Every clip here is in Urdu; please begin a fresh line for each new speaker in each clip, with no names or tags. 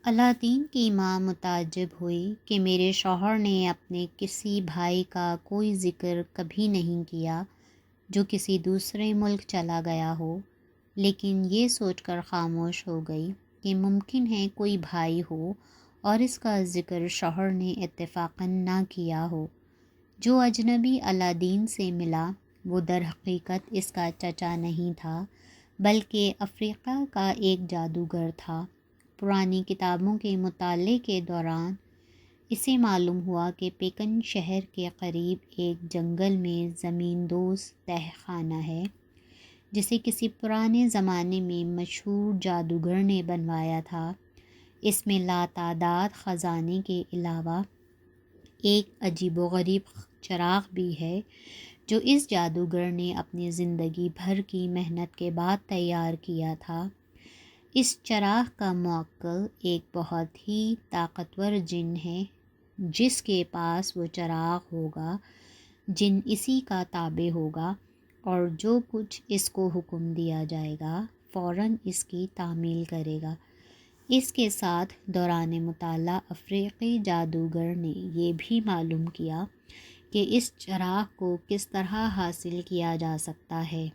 الادین کی ماں متعجب ہوئی کہ میرے شوہر نے اپنے کسی بھائی کا کوئی ذکر کبھی نہیں کیا جو کسی دوسرے ملک چلا گیا ہو، لیکن یہ سوچ کر خاموش ہو گئی کہ ممکن ہے کوئی بھائی ہو اور اس کا ذکر شوہر نے اتفاقاً نہ کیا ہو۔ جو اجنبی الادین سے ملا وہ در حقیقت اس کا چچا نہیں تھا، بلکہ افریقہ کا ایک جادوگر تھا۔ پرانی کتابوں کے مطالعے کے دوران اسے معلوم ہوا کہ پیکن شہر کے قریب ایک جنگل میں زمین دوز تہہ خانہ ہے جسے کسی پرانے زمانے میں مشہور جادوگر نے بنوایا تھا۔ اس میں لاتعداد خزانے کے علاوہ ایک عجیب و غریب چراغ بھی ہے جو اس جادوگر نے اپنی زندگی بھر کی محنت کے بعد تیار کیا تھا۔ اس چراغ کا موکل ایک بہت ہی طاقتور جن ہے۔ جس کے پاس وہ چراغ ہوگا، جن اسی کا تابع ہوگا اور جو کچھ اس کو حکم دیا جائے گا فوراً اس کی تعمیل کرے گا۔ اس کے ساتھ دوران مطالعہ افریقی جادوگر نے یہ بھی معلوم کیا کہ اس چراغ کو کس طرح حاصل کیا جا سکتا ہے۔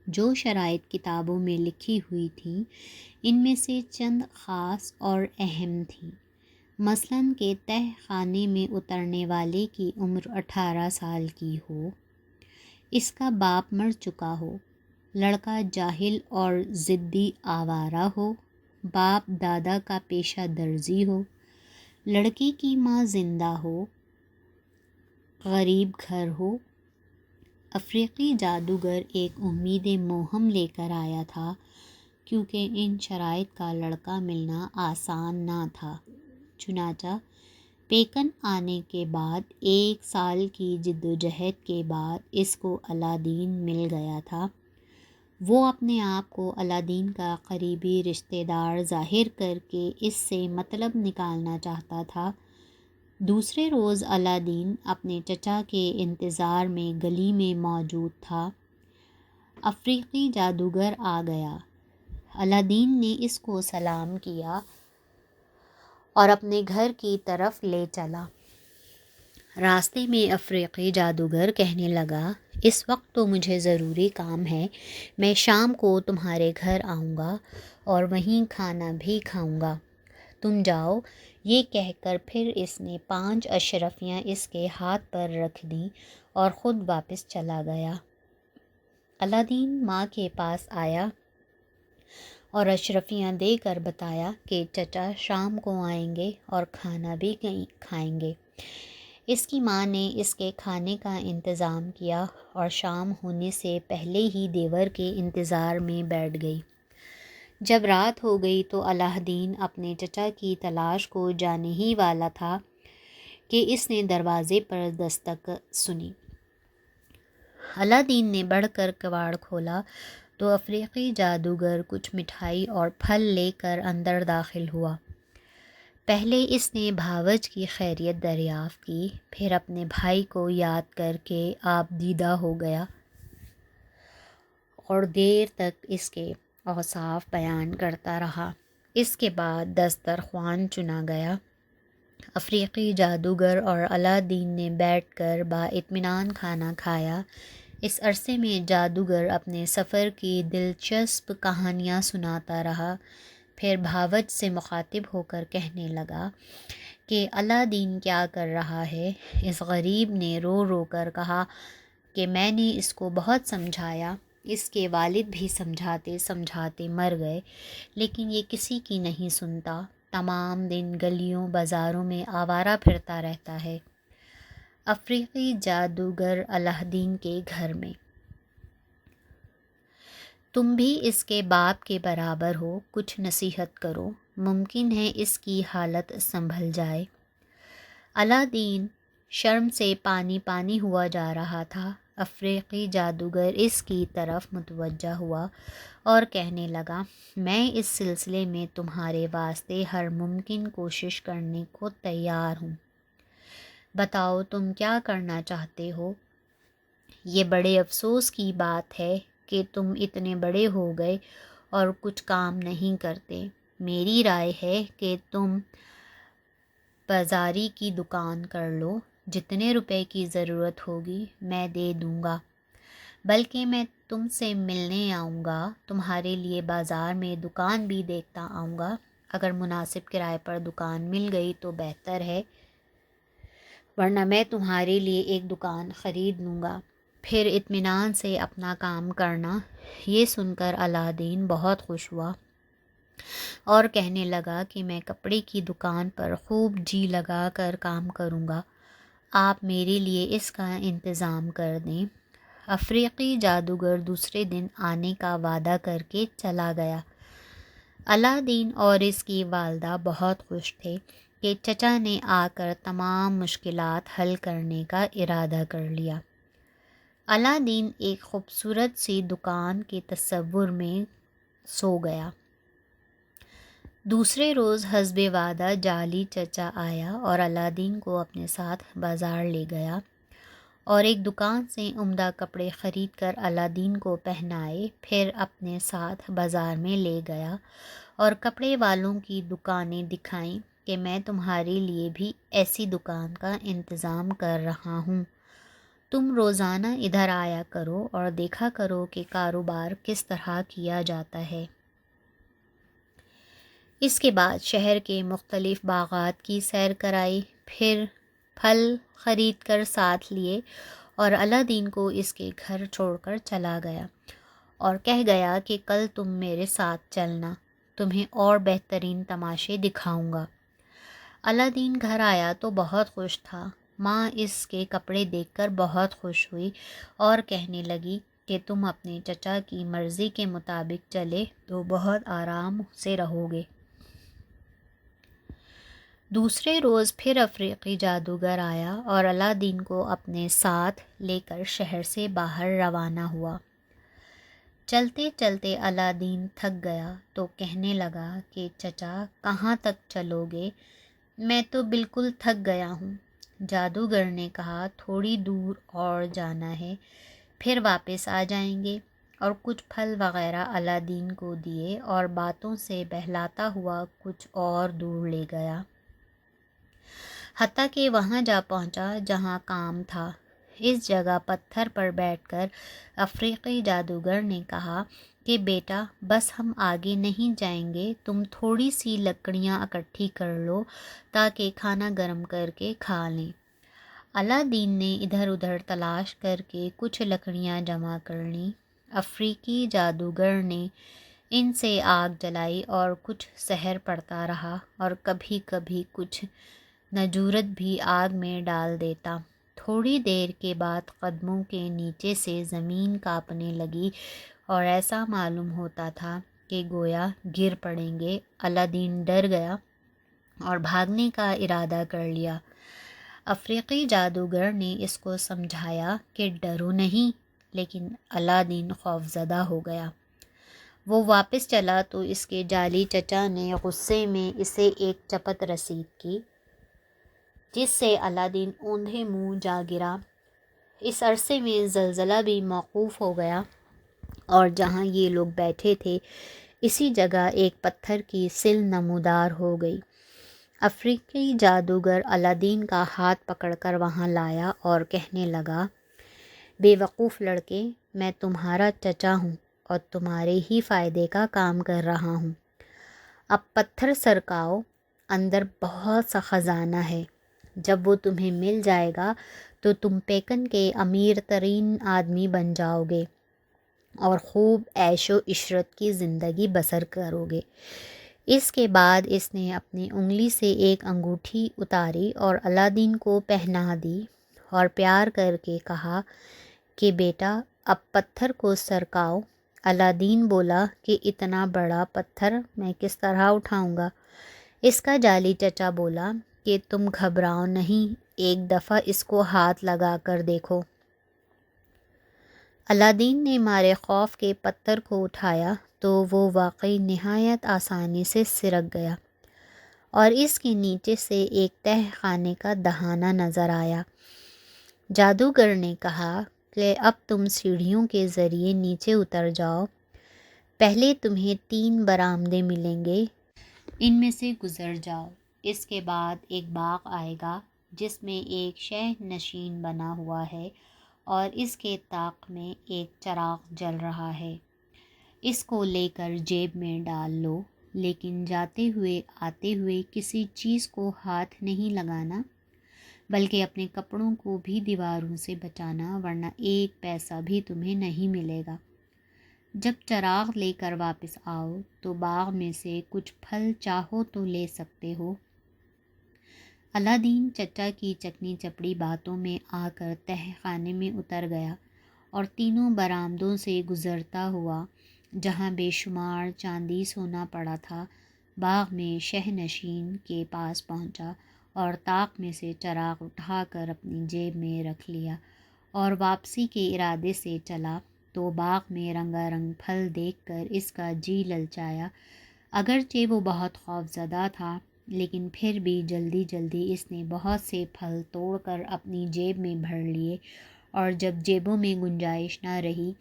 جو شرائط کتابوں میں لکھی ہوئی تھیں ان میں سے چند خاص اور اہم تھیں، مثلاً کہ تہہ خانے میں اترنے والے کی عمر 18 سال کی ہو، اس کا باپ مر چکا ہو، لڑکا جاہل اور ضدی آوارہ ہو، باپ دادا کا پیشہ درزی ہو، لڑکی کی ماں زندہ ہو، غریب گھر ہو۔ افریقی جادوگر ایک امید موہم لے کر آیا تھا، کیونکہ ان شرائط کا لڑکا ملنا آسان نہ تھا۔ چنانچہ پیکن آنے کے بعد 1 سال کی جدوجہد کے بعد اس کو الادین مل گیا تھا۔ وہ اپنے آپ کو الادین کا قریبی رشتہ دار ظاہر کر کے اس سے مطلب نکالنا چاہتا تھا۔ دوسرے روز الادین اپنے چچا کے انتظار میں گلی میں موجود تھا۔ افریقی جادوگر آ گیا۔ الادین نے اس کو سلام کیا اور اپنے گھر کی طرف لے چلا۔ راستے میں افریقی جادوگر کہنے لگا، اس وقت تو مجھے ضروری کام ہے، میں شام کو تمہارے گھر آؤں گا اور وہیں کھانا بھی کھاؤں گا، تم جاؤ۔ یہ کہہ کر پھر اس نے 5 اشرفیاں اس کے ہاتھ پر رکھ دیں اور خود واپس چلا گیا۔ الادین ماں کے پاس آیا اور اشرفیاں دے کر بتایا کہ چچا شام کو آئیں گے اور کھانا بھی کھائیں گے۔ اس کی ماں نے اس کے کھانے کا انتظام کیا اور شام ہونے سے پہلے ہی دیور کے انتظار میں بیٹھ گئی۔ جب رات ہو گئی تو الادین اپنے چچا کی تلاش کو جانے ہی والا تھا کہ اس نے دروازے پر دستک سنی۔ الادین نے بڑھ کر کواڑ کھولا تو افریقی جادوگر کچھ مٹھائی اور پھل لے کر اندر داخل ہوا۔ پہلے اس نے بھاوج کی خیریت دریافت کی، پھر اپنے بھائی کو یاد کر کے آپ دیدہ ہو گیا اور دیر تک اس کے اوصاف بیان کرتا رہا۔ اس کے بعد دسترخوان چنا گیا۔ افریقی جادوگر اور الادین نے بیٹھ کر بااطمینان کھانا کھایا۔ اس عرصے میں جادوگر اپنے سفر کی دلچسپ کہانیاں سناتا رہا، پھر بھاوج سے مخاطب ہو کر کہنے لگا کہ الادین کیا کر رہا ہے؟ اس غریب نے رو رو کر کہا کہ میں نے اس کو بہت سمجھایا، اس کے والد بھی سمجھاتے سمجھاتے مر گئے، لیکن یہ کسی کی نہیں سنتا، تمام دن گلیوں بازاروں میں آوارہ پھرتا رہتا ہے۔ افریقی جادوگر الادین کے گھر میں، تم بھی اس کے باپ کے برابر ہو، کچھ نصیحت کرو، ممکن ہے اس کی حالت سنبھل جائے۔ الادین شرم سے پانی پانی ہوا جا رہا تھا۔ افریقی جادوگر اس کی طرف متوجہ ہوا اور کہنے لگا، میں اس سلسلے میں تمہارے واسطے ہر ممکن کوشش کرنے کو تیار ہوں، بتاؤ تم کیا کرنا چاہتے ہو؟ یہ بڑے افسوس کی بات ہے کہ تم اتنے بڑے ہو گئے اور کچھ کام نہیں کرتے۔ میری رائے ہے کہ تم بازاری کی دکان کر لو، جتنے روپے کی ضرورت ہوگی میں دے دوں گا، بلکہ میں تم سے ملنے آؤں گا، تمہارے لیے بازار میں دکان بھی دیکھتا آؤں گا، اگر مناسب کرائے پر دکان مل گئی تو بہتر ہے، ورنہ میں تمہارے لیے ایک دکان خرید لوں گا، پھر اطمینان سے اپنا کام کرنا۔ یہ سن کر الادین بہت خوش ہوا اور کہنے لگا کہ میں کپڑے کی دکان پر خوب جی لگا کر کام کروں گا، آپ میرے لیے اس کا انتظام کر دیں۔ افریقی جادوگر دوسرے دن آنے کا وعدہ کر کے چلا گیا۔ الادین اور اس کی والدہ بہت خوش تھے کہ چچا نے آ کر تمام مشکلات حل کرنے کا ارادہ کر لیا۔ الادین ایک خوبصورت سی دکان کے تصور میں سو گیا۔ دوسرے روز حسب وعدہ جعلی چچا آیا اور الادین کو اپنے ساتھ بازار لے گیا اور ایک دکان سے عمدہ کپڑے خرید کر الادین کو پہنائے، پھر اپنے ساتھ بازار میں لے گیا اور کپڑے والوں کی دکانیں دکھائیں کہ میں تمہارے لیے بھی ایسی دکان کا انتظام کر رہا ہوں، تم روزانہ ادھر آیا کرو اور دیکھا کرو کہ کاروبار کس طرح کیا جاتا ہے۔ اس کے بعد شہر کے مختلف باغات کی سیر کرائی، پھر پھل خرید کر ساتھ لیے اور الادین کو اس کے گھر چھوڑ کر چلا گیا اور کہہ گیا کہ کل تم میرے ساتھ چلنا، تمہیں اور بہترین تماشے دکھاؤں گا۔ الادین گھر آیا تو بہت خوش تھا۔ ماں اس کے کپڑے دیکھ کر بہت خوش ہوئی اور کہنے لگی کہ تم اپنے چچا کی مرضی کے مطابق چلے تو بہت آرام سے رہو گے۔ دوسرے روز پھر افریقی جادوگر آیا اور الادین کو اپنے ساتھ لے کر شہر سے باہر روانہ ہوا۔ چلتے چلتے الادین تھک گیا تو کہنے لگا کہ چچا کہاں تک چلو گے؟ میں تو بالکل تھک گیا ہوں۔ جادوگر نے کہا تھوڑی دور اور جانا ہے، پھر واپس آ جائیں گے، اور کچھ پھل وغیرہ الادین کو دیے اور باتوں سے بہلاتا ہوا کچھ اور دور لے گیا، حتیٰ کہ وہاں جا پہنچا جہاں کام تھا۔ اس جگہ پتھر پر بیٹھ کر افریقی جادوگر نے کہا کہ بیٹا بس ہم آگے نہیں جائیں گے، تم تھوڑی سی لکڑیاں اکٹھی کر لو تاکہ کھانا گرم کر کے کھا لیں۔ الادین نے ادھر ادھر تلاش کر کے کچھ لکڑیاں جمع کر لیں۔ افریقی جادوگر نے ان سے آگ جلائی اور کچھ سحر پڑتا رہا اور کبھی کبھی کچھ نجورت بھی آگ میں ڈال دیتا۔ تھوڑی دیر کے بعد قدموں کے نیچے سے زمین کانپنے لگی اور ایسا معلوم ہوتا تھا کہ گویا گر پڑیں گے۔ الادین ڈر گیا اور بھاگنے کا ارادہ کر لیا۔ افریقی جادوگر نے اس کو سمجھایا کہ ڈرو نہیں، لیکن الادین خوفزدہ ہو گیا۔ وہ واپس چلا تو اس کے جعلی چچا نے غصے میں اسے ایک چپت رسید کی، جس سے الادین اوندھے منہ جا گرا۔ اس عرصے میں زلزلہ بھی موقوف ہو گیا اور جہاں یہ لوگ بیٹھے تھے اسی جگہ ایک پتھر کی سل نمودار ہو گئی۔ افریقی جادوگر الادین کا ہاتھ پکڑ کر وہاں لایا اور کہنے لگا، بے وقوف لڑکے، میں تمہارا چچا ہوں اور تمہارے ہی فائدے کا کام کر رہا ہوں۔ اب پتھر سرکاؤ، اندر بہت سا خزانہ ہے، جب وہ تمہیں مل جائے گا تو تم پیکن کے امیر ترین آدمی بن جاؤ گے اور خوب عیش و عشرت کی زندگی بسر کرو گے۔ اس کے بعد اس نے اپنی انگلی سے ایک انگوٹھی اتاری اور الادین کو پہنا دی اور پیار کر کے کہا کہ بیٹا اب پتھر کو سرکاؤ۔ الادین بولا کہ اتنا بڑا پتھر میں کس طرح اٹھاؤں گا؟ اس کا جعلی چچا بولا کہ تم گھبراؤ نہیں، ایک دفعہ اس کو ہاتھ لگا کر دیکھو۔ الادین نے مارے خوف کے پتھر کو اٹھایا تو وہ واقعی نہایت آسانی سے سرک گیا اور اس کے نیچے سے ایک تہ خانے کا دہانہ نظر آیا۔ جادوگر نے کہا کہ اب تم سیڑھیوں کے ذریعے نیچے اتر جاؤ، پہلے تمہیں 3 برآمدے ملیں گے، ان میں سے گزر جاؤ۔ اس کے بعد ایک باغ آئے گا جس میں ایک شہ نشین بنا ہوا ہے اور اس کے طاق میں ایک چراغ جل رہا ہے۔ اس کو لے کر جیب میں ڈال لو، لیکن جاتے ہوئے آتے ہوئے کسی چیز کو ہاتھ نہیں لگانا، بلکہ اپنے کپڑوں کو بھی دیواروں سے بچانا، ورنہ ایک پیسہ بھی تمہیں نہیں ملے گا۔ جب چراغ لے کر واپس آؤ تو باغ میں سے کچھ پھل چاہو تو لے سکتے ہو۔ اللہ دین چچا کی چکنی چپڑی باتوں میں آ کر تہہ خانے میں اتر گیا اور تینوں برآمدوں سے گزرتا ہوا، جہاں بے شمار چاندی سونا پڑا تھا، باغ میں شہ نشین کے پاس پہنچا اور طاق میں سے چراغ اٹھا کر اپنی جیب میں رکھ لیا اور واپسی کے ارادے سے چلا تو باغ میں رنگا رنگ پھل دیکھ کر اس کا جی للچایا۔ اگرچہ وہ بہت خوف زدہ تھا، لیکن پھر بھی جلدی جلدی اس نے بہت سے پھل توڑ کر اپنی جیب میں بھر لیے، اور جب جیبوں میں گنجائش نہ رہی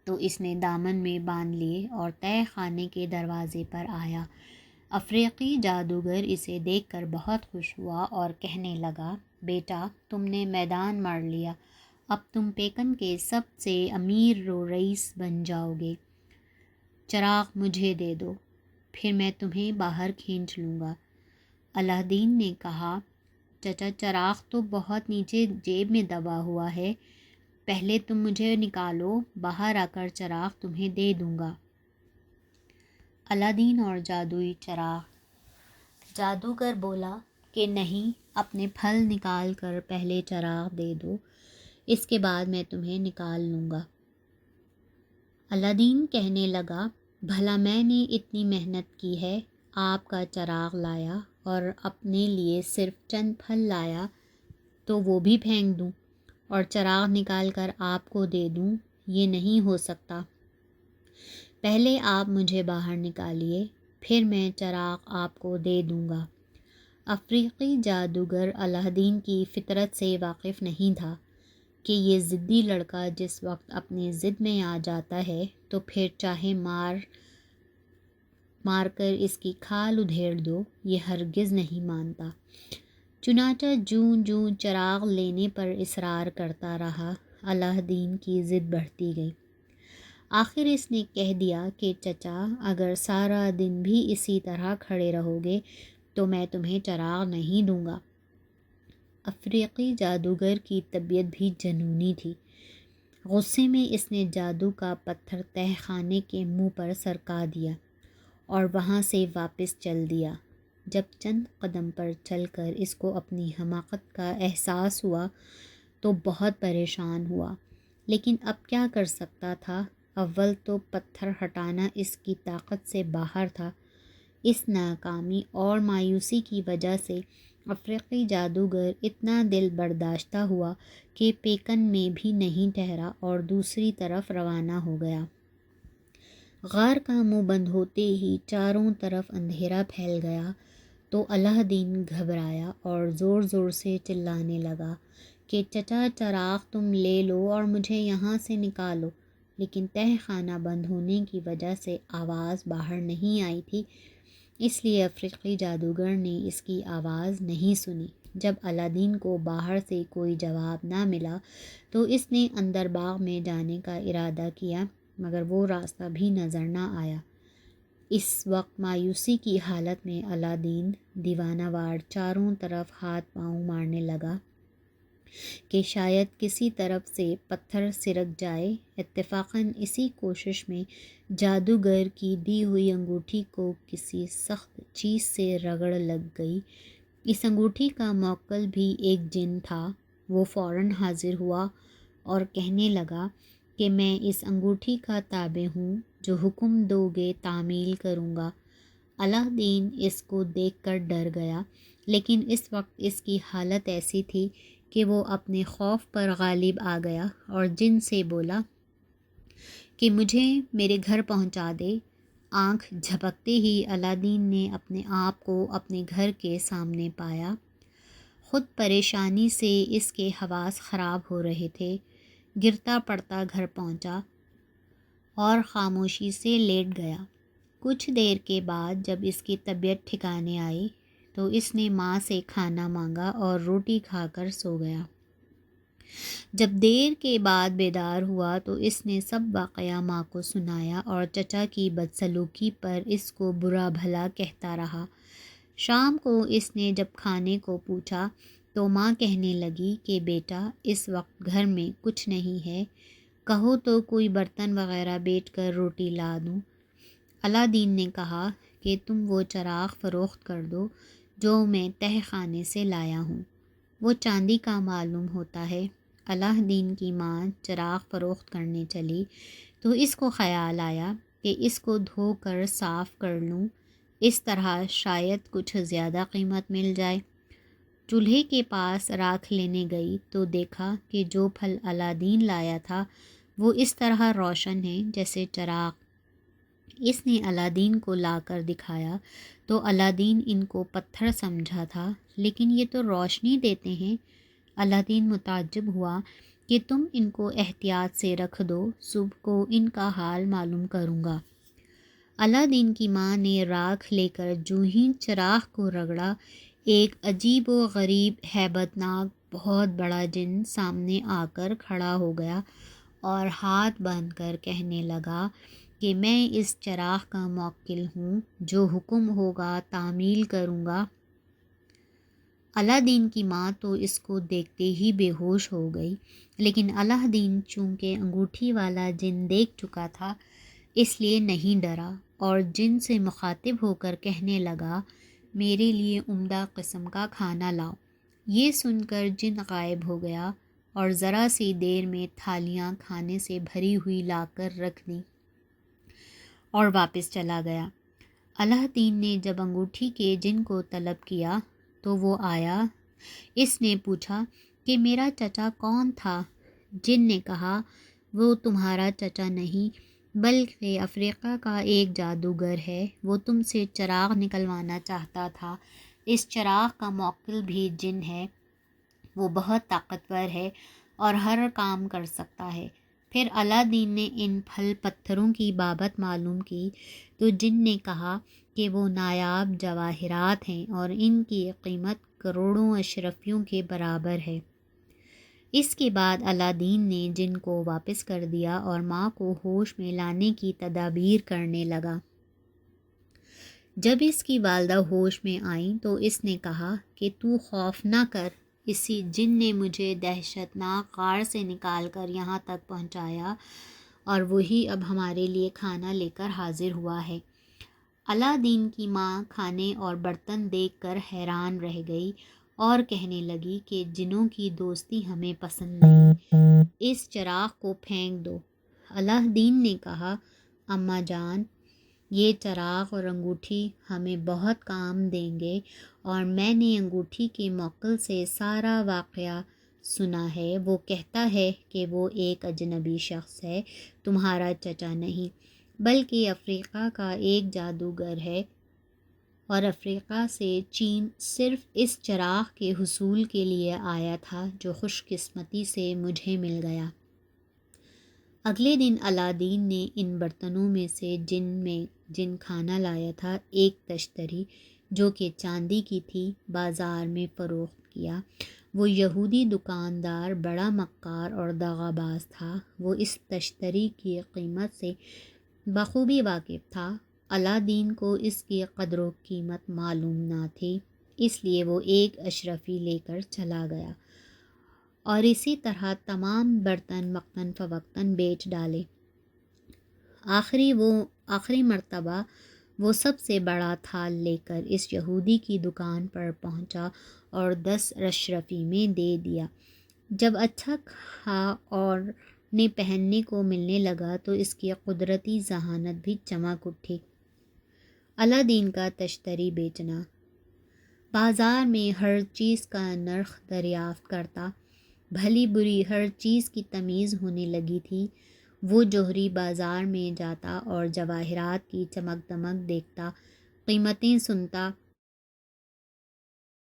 تو اس نے دامن میں باندھ لیے اور تہہ خانے کے دروازے پر آیا۔ افریقی جادوگر اسے دیکھ کر بہت خوش ہوا اور کہنے لگا، بیٹا تم نے میدان مار لیا، اب تم پیکن کے سب سے امیر رئیس بن جاؤ گے۔ چراغ مجھے دے دو، پھر میں تمہیں باہر کھینچ لوں گا۔ اللہ دین نے کہا، چچا چراغ تو بہت نیچے جیب میں دبا ہوا ہے، پہلے تم مجھے نکالو، باہر آ کر چراغ تمہیں دے دوں گا۔ اللہ دین اور جادوئی چراغ۔ جادوگر بولا کہ نہیں، اپنے پھل نکال کر پہلے چراغ دے دو، اس کے بعد میں تمہیں نکال لوں گا۔ اللہ دین کہنے لگا، بھلا میں نے اتنی محنت کی ہے، آپ کا چراغ لایا اور اپنے لیے صرف چند پھل لایا تو وہ بھی پھینک دوں اور چراغ نکال کر آپ کو دے دوں؟ یہ نہیں ہو سکتا۔ پہلے آپ مجھے باہر نکالیے، پھر میں چراغ آپ کو دے دوں گا۔ افریقی جادوگر اللہ دین کی فطرت سے واقف نہیں تھا کہ یہ ضدی لڑکا جس وقت اپنی ضد میں آ جاتا ہے تو پھر چاہے مار کر اس کی کھال ادھیڑ دو، یہ ہرگز نہیں مانتا۔ چنانچہ جوں چراغ لینے پر اصرار کرتا رہا، اللہ دین کی ضد بڑھتی گئی۔ آخر اس نے کہہ دیا کہ چچا اگر سارا دن بھی اسی طرح کھڑے رہو گے تو میں تمہیں چراغ نہیں دوں گا۔ افریقی جادوگر کی طبیعت بھی جنونی تھی۔ غصے میں اس نے جادو کا پتھر تہہ خانے کے منہ پر سرکا دیا اور وہاں سے واپس چل دیا۔ جب چند قدم پر چل کر اس کو اپنی حماقت کا احساس ہوا تو بہت پریشان ہوا، لیکن اب کیا کر سکتا تھا؟ اول تو پتھر ہٹانا اس کی طاقت سے باہر تھا۔ اس ناکامی اور مایوسی کی وجہ سے افریقی جادوگر اتنا دل برداشتہ ہوا کہ پیکن میں بھی نہیں ٹھہرا اور دوسری طرف روانہ ہو گیا۔ غار کا منہ بند ہوتے ہی چاروں طرف اندھیرا پھیل گیا تو اللہ دین گھبرایا اور زور زور سے چلانے لگا کہ چچا چراغ تم لے لو اور مجھے یہاں سے نکالو، لیکن تہہ خانہ بند ہونے کی وجہ سے آواز باہر نہیں آئی تھی، اس لیے افریقی جادوگر نے اس کی آواز نہیں سنی۔ جب اللہ دین کو باہر سے کوئی جواب نہ ملا تو اس نے اندر باغ میں جانے کا ارادہ کیا، مگر وہ راستہ بھی نظر نہ آیا۔ اس وقت مایوسی کی حالت میں اللہ دین دیوانہ وار چاروں طرف ہاتھ پاؤں مارنے لگا کہ شاید کسی طرف سے پتھر سرک جائے۔ اتفاقاً اسی کوشش میں جادوگر کی دی ہوئی انگوٹھی کو کسی سخت چیز سے رگڑ لگ گئی۔ اس انگوٹھی کا موکل بھی ایک جن تھا۔ وہ فوراً حاضر ہوا اور کہنے لگا کہ میں اس انگوٹھی کا تابع ہوں، جو حکم دو گے تعمیل کروں گا۔ اللہ دین اس کو دیکھ کر ڈر گیا، لیکن اس وقت اس کی حالت ایسی تھی کہ وہ اپنے خوف پر غالب آ گیا اور جن سے بولا کہ مجھے میرے گھر پہنچا دے۔ آنکھ جھپکتے ہی اللہ دین نے اپنے آپ کو اپنے گھر کے سامنے پایا۔ خود پریشانی سے اس کے حواس خراب ہو رہے تھے۔ گرتا پڑتا گھر پہنچا اور خاموشی سے لیٹ گیا۔ کچھ دیر کے بعد جب اس کی طبیعت ٹھکانے آئی تو اس نے ماں سے کھانا مانگا اور روٹی کھا کر سو گیا۔ جب دیر کے بعد بیدار ہوا تو اس نے سب واقعہ ماں کو سنایا اور چچا کی بدسلوکی پر اس کو برا بھلا کہتا رہا۔ شام کو اس نے جب کھانے کو پوچھا تو ماں کہنے لگی کہ بیٹا اس وقت گھر میں کچھ نہیں ہے، کہو تو کوئی برتن وغیرہ بیچ کر روٹی لا دوں۔ علاء الدین نے کہا کہ تم وہ چراغ فروخت کر دو جو میں تہ خانے سے لایا ہوں، وہ چاندی کا معلوم ہوتا ہے۔ علاء الدین کی ماں چراغ فروخت کرنے چلی تو اس کو خیال آیا کہ اس کو دھو کر صاف کر لوں، اس طرح شاید کچھ زیادہ قیمت مل جائے۔ چولہے کے پاس راکھ لینے گئی تو دیکھا کہ جو پھل علاء الدین لایا تھا وہ اس طرح روشن ہے جیسے چراغ۔ اس نے علاء الدین کو لا کر دکھایا تو علاء الدین ان کو پتھر سمجھا تھا، لیکن یہ تو روشنی دیتے ہیں۔ علاء الدین متعجب ہوا کہ تم ان کو احتیاط سے رکھ دو، صبح کو ان کا حال معلوم کروں گا۔ علاء الدین کی ماں نے راکھ لے کر جو ہی چراغ کو رگڑا، ایک عجیب و غریب ہیبت ناک بہت بڑا جن سامنے آ کر کھڑا ہو گیا اور ہاتھ باندھ کر کہنے لگا کہ میں اس چراغ کا موکل ہوں، جو حکم ہوگا تعمیل کروں گا۔ علاء الدین کی ماں تو اس کو دیکھتے ہی بے ہوش ہو گئی، لیکن علاء الدین چونکہ انگوٹھی والا جن دیکھ چکا تھا اس لیے نہیں ڈرا اور جن سے مخاطب ہو کر کہنے لگا میرے لیے عمدہ قسم کا کھانا لاؤ۔ یہ سن کر جن غائب ہو گیا اور ذرا سی دیر میں تھالیاں کھانے سے بھری ہوئی لا کر رکھ دیں اور واپس چلا گیا۔ علاء الدین نے جب انگوٹھی کے جن کو طلب کیا تو وہ آیا۔ اس نے پوچھا کہ میرا چچا کون تھا؟ جن نے کہا وہ تمہارا چچا نہیں بلکہ افریقہ کا ایک جادوگر ہے، وہ تم سے چراغ نکلوانا چاہتا تھا۔ اس چراغ کا موکل بھی جن ہے، وہ بہت طاقتور ہے اور ہر کام کر سکتا ہے۔ پھر علاء الدین نے ان پھل پتھروں کی بابت معلوم کی تو جن نے کہا کہ وہ نایاب جواہرات ہیں اور ان کی قیمت کروڑوں اشرفیوں کے برابر ہے۔ اس کے بعد علاء الدین نے جن کو واپس کر دیا اور ماں کو ہوش میں لانے کی تدابیر کرنے لگا۔ جب اس کی والدہ ہوش میں آئیں تو اس نے کہا کہ تو خوف نہ کر، اسی جن نے مجھے دہشت ناک غار سے نکال کر یہاں تک پہنچایا اور وہی اب ہمارے لیے کھانا لے کر حاضر ہوا ہے۔ علاء الدین کی ماں کھانے اور برتن دیکھ کر حیران رہ گئی اور کہنے لگی کہ جنوں کی دوستی ہمیں پسند نہیں، اس چراغ کو پھینک دو۔ علاء الدین نے کہا اماں جان، یہ چراغ اور انگوٹھی ہمیں بہت کام دیں گے اور میں نے انگوٹھی کے موکل سے سارا واقعہ سنا ہے، وہ کہتا ہے کہ وہ ایک اجنبی شخص ہے، تمہارا چچا نہیں بلکہ افریقہ کا ایک جادوگر ہے اور افریقہ سے چین صرف اس چراغ کے حصول کے لیے آیا تھا جو خوش قسمتی سے مجھے مل گیا۔ اگلے دن علاء الدین نے ان برتنوں میں سے جن کھانا لایا تھا ایک تشتری جو کہ چاندی کی تھی بازار میں فروخت کیا۔ وہ یہودی دکاندار بڑا مکار اور دغا باز تھا، وہ اس تشتری کی قیمت سے بخوبی واقف تھا۔ علاء الدین کو اس کی قدر و قیمت معلوم نہ تھی، اس لیے وہ ایک اشرفی لے کر چلا گیا اور اسی طرح تمام برتن وقتاً فوقتاً بیچ ڈالے۔ آخری مرتبہ وہ سب سے بڑا تھال لے کر اس یہودی کی دکان پر پہنچا اور 10 اشرفی میں دے دیا۔ جب اچھا کھا اور نے پہننے کو ملنے لگا تو اس کی قدرتی ذہانت بھی چمک اٹھی۔ علاء الدین کا تشتری بیچنا۔ بازار میں ہر چیز کا نرخ دریافت کرتا، بھلی بری ہر چیز کی تمیز ہونے لگی تھی۔ وہ جوہری بازار میں جاتا اور جواہرات کی چمک دمک دیکھتا، قیمتیں سنتا